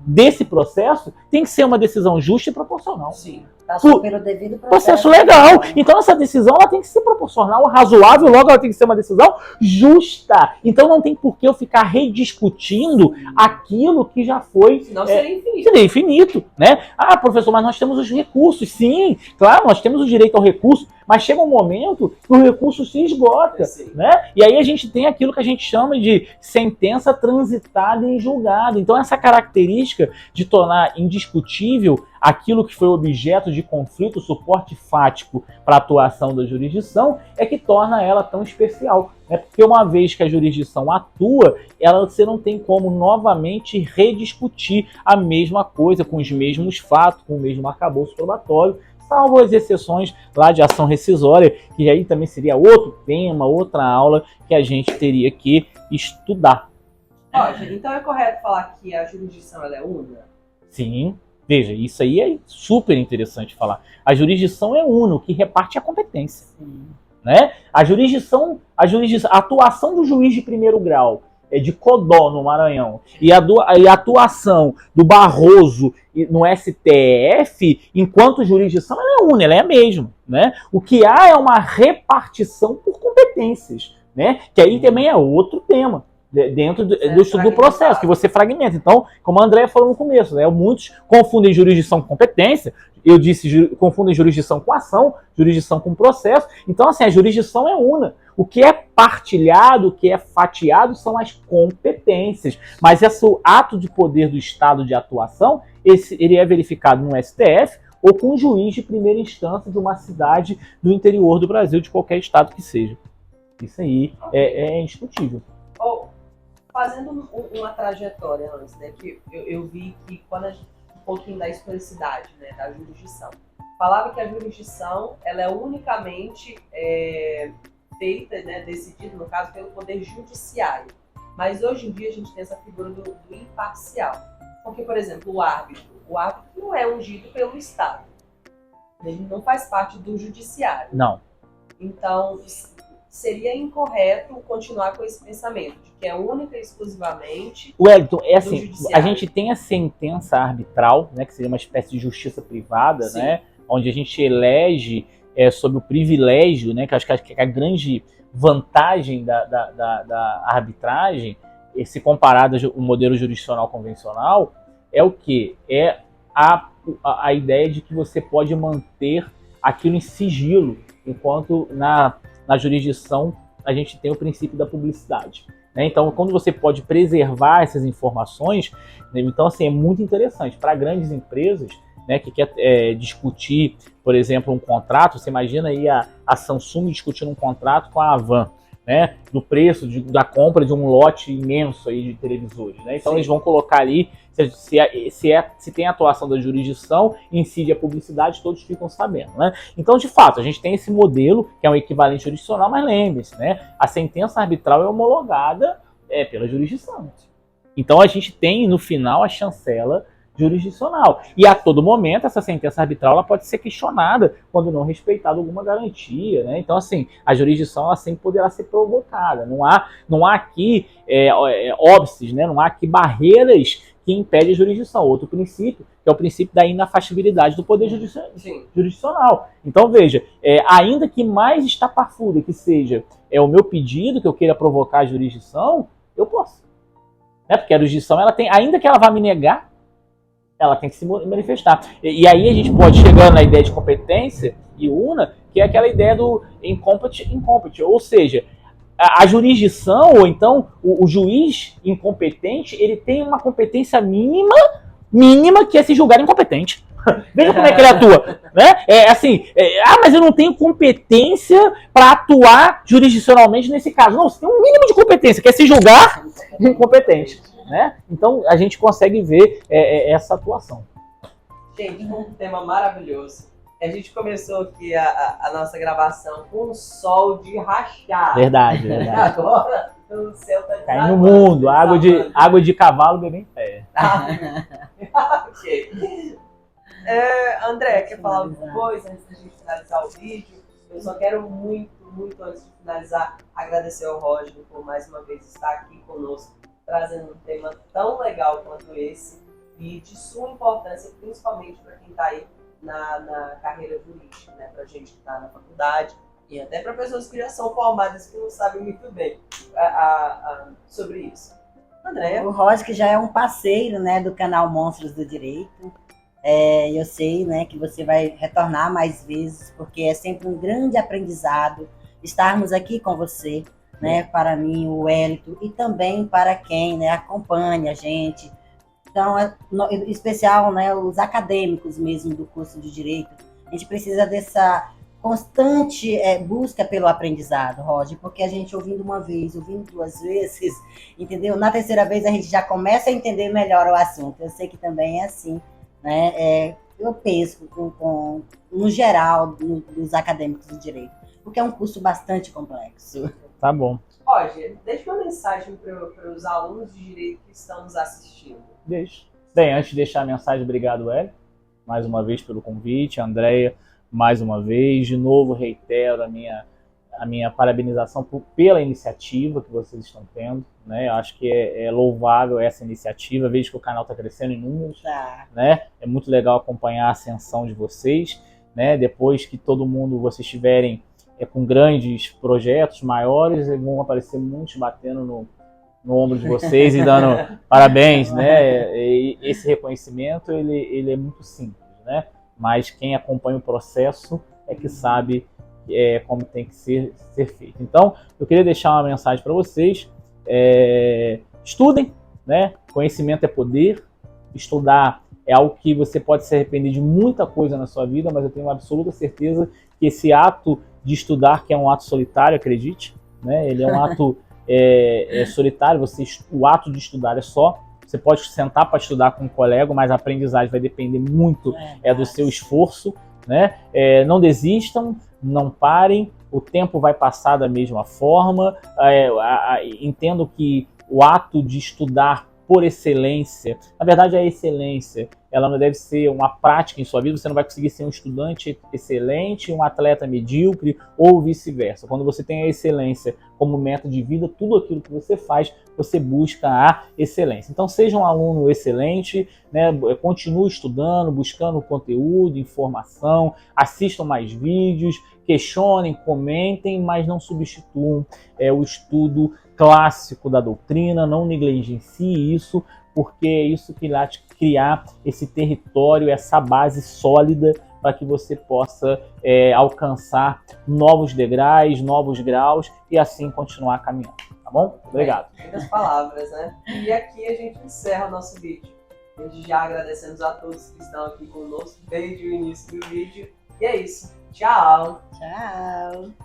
C: desse processo tem que ser uma decisão justa e proporcional.
A: Sim.
B: Passou pelo devido
C: Processo legal. Então essa decisão ela tem que ser proporcional, razoável, logo ela tem que ser uma decisão justa. Então não tem por que eu ficar rediscutindo aquilo que já foi...
A: Senão seria infinito.
C: Seria infinito, né? Professor, mas nós temos os recursos. Sim, claro, nós temos o direito ao recurso, mas chega um momento que o recurso se esgota, né? E aí a gente tem aquilo que a gente chama de sentença transitada em julgado. Então essa característica de tornar indiscutível aquilo que foi objeto de conflito, suporte fático para a atuação da jurisdição, é que torna ela tão especial. Né? Porque uma vez que a jurisdição atua, você não tem como novamente rediscutir a mesma coisa, com os mesmos fatos, com o mesmo arcabouço probatório, salvo as exceções lá de ação rescisória, que aí também seria outro tema, outra aula que a gente teria que estudar.
A: Roger, então é correto falar que a jurisdição ela é una? Sim.
C: Veja, isso aí é super interessante falar. A jurisdição é una, o que reparte a competência. Né? A atuação do juiz de primeiro grau de Codó, no Maranhão, e a atuação do Barroso no STF, enquanto jurisdição, ela é una, ela é a mesma. Né? O que há é uma repartição por competências, né? Que aí também é outro tema. Dentro do estudo do processo, que você fragmenta. Então, como a Andréia falou no começo, né, muitos confundem jurisdição com competência, eu disse, confundem jurisdição com ação, jurisdição com processo. Então, assim, a jurisdição é una. O que é partilhado, o que é fatiado são as competências. Mas esse ato de poder do Estado de atuação, ele é verificado no STF ou com um juiz de primeira instância de uma cidade do interior do Brasil, de qualquer estado que seja. Isso aí é indiscutível.
A: Fazendo uma trajetória antes, né, que eu vi que quando um pouquinho da historicidade, né, da jurisdição, falava que a jurisdição ela é unicamente feita, né, decidida, no caso, pelo Poder Judiciário. Mas hoje em dia a gente tem essa figura do imparcial. Porque, por exemplo, o árbitro não é ungido pelo Estado. Ele não faz parte do Judiciário.
C: Não.
A: Então, seria incorreto continuar com esse pensamento de que é única e exclusivamente
C: Wellington, assim, a gente tem a sentença arbitral, né, que seria uma espécie de justiça privada, né, onde a gente elege sobre o privilégio, né, que acho que a grande vantagem da arbitragem, se comparado ao modelo jurisdicional convencional, é o quê? É a ideia de que você pode manter aquilo em sigilo, enquanto na jurisdição a gente tem o princípio da publicidade. Né? Então, quando você pode preservar essas informações, né? Então, assim, é muito interessante. Para grandes empresas, né, que quer discutir, por exemplo, um contrato, você imagina aí a Samsung discutindo um contrato com a Avan, né, do preço da compra de um lote imenso aí de televisores. Né? Então, eles vão colocar ali, se tem a atuação da jurisdição, incide a publicidade, todos ficam sabendo. Né? Então, de fato, a gente tem esse modelo, que é um equivalente jurisdicional, mas lembre-se, né, a sentença arbitral é homologada pela jurisdição. Então, a gente tem, no final, a chancela jurisdicional. E a todo momento essa sentença arbitral ela pode ser questionada quando não respeitada alguma garantia, né? Então, assim, a jurisdição ela sempre poderá ser provocada. Não há aqui óbices, né? Não há aqui barreiras que impedem a jurisdição. Outro princípio, que é o princípio da inafastabilidade do poder jurisdicional. Então, veja, ainda que mais estapafúrdia que seja o meu pedido, que eu queira provocar a jurisdição, eu posso. Né? Porque a jurisdição, ela tem, ainda que ela vá me negar, ela tem que se manifestar. E aí a gente pode chegar na ideia de competência e una, que é aquela ideia do incompetente, ou seja, a jurisdição, ou então o juiz incompetente, ele tem uma competência mínima que é se julgar incompetente. Veja como é que ele atua, né? Mas eu não tenho competência para atuar jurisdicionalmente nesse caso. Não, você tem um mínimo de competência, que é se julgar incompetente, né? Então a gente consegue ver essa atuação.
A: Gente, um tema maravilhoso. A gente começou aqui a nossa gravação com um sol de rachar.
C: Verdade.
A: Agora o céu tá
C: caindo no mundo, água de cavalo bebê em pé.
A: Ok. André, quer falar alguma coisa antes da gente finalizar o vídeo? Eu só quero muito antes de finalizar, agradecer ao Roger por mais uma vez estar aqui conosco, trazendo um tema tão legal quanto esse e de sua importância, principalmente para quem está aí na carreira jurídica, né? Para gente que está na faculdade e até para pessoas que já são formadas que não sabem muito bem sobre isso. André?
B: O Roger, que já é um parceiro, né, do canal Monstros do Direito. Eu sei, né, que você vai retornar mais vezes, porque é sempre um grande aprendizado estarmos aqui com você, né, para mim, o Wellington, e também para quem, né, acompanha a gente. Então, em especial, né, os acadêmicos mesmo do curso de Direito, a gente precisa dessa constante busca pelo aprendizado, Roger, porque a gente ouvindo uma vez, ouvindo duas vezes, entendeu? Na terceira vez a gente já começa a entender melhor o assunto. Eu sei que também é assim, né? Eu penso no geral dos acadêmicos do direito, porque é um curso bastante complexo.
C: Tá bom.
A: Roger, deixa uma mensagem para os alunos de direito que estão nos assistindo.
C: Deixa. Bem, antes de deixar a mensagem, obrigado, Hélio, mais uma vez pelo convite, Andréia, mais uma vez, de novo reitero a minha parabenização pela iniciativa que vocês estão tendo, né? Eu acho que é louvável essa iniciativa, vejo que o canal está crescendo em números, né? É muito legal acompanhar a ascensão de vocês, né? Depois que vocês estiverem com grandes projetos maiores, vão aparecer muitos batendo no ombro de vocês e dando parabéns, né? E esse reconhecimento, ele é muito simples, né? Mas quem acompanha o processo é que sabe como tem que ser feito. Então, eu queria deixar uma mensagem para vocês. Estudem, né? Conhecimento é poder. Estudar é algo que você pode se arrepender de muita coisa na sua vida, mas eu tenho absoluta certeza que esse ato de estudar, que é um ato solitário, acredite, né? Ele é um ato solitário. O ato de estudar é só. Você pode sentar para estudar com um colega, mas a aprendizagem vai depender muito do seu esforço, né? Não desistam, não parem, o tempo vai passar da mesma forma. Entendo que o ato de estudar por excelência, na verdade a excelência, ela não deve ser uma prática em sua vida. Você não vai conseguir ser um estudante excelente, um atleta medíocre ou vice-versa. Quando você tem a excelência como meta de vida, tudo aquilo que você faz, você busca a excelência. Então seja um aluno excelente, né? Continue estudando, buscando conteúdo, informação, assistam mais vídeos, questionem, comentem, mas não substituam o estudo clássico da doutrina, não negligencie isso, porque é isso que irá te criar esse território, essa base sólida para que você possa alcançar novos degraus, novos graus e assim continuar caminhando, tá bom? Obrigado.
A: Muitas palavras, né? E aqui a gente encerra o nosso vídeo. Desde já agradecemos a todos que estão aqui conosco desde o início do vídeo. E é isso. Tchau!
B: Tchau!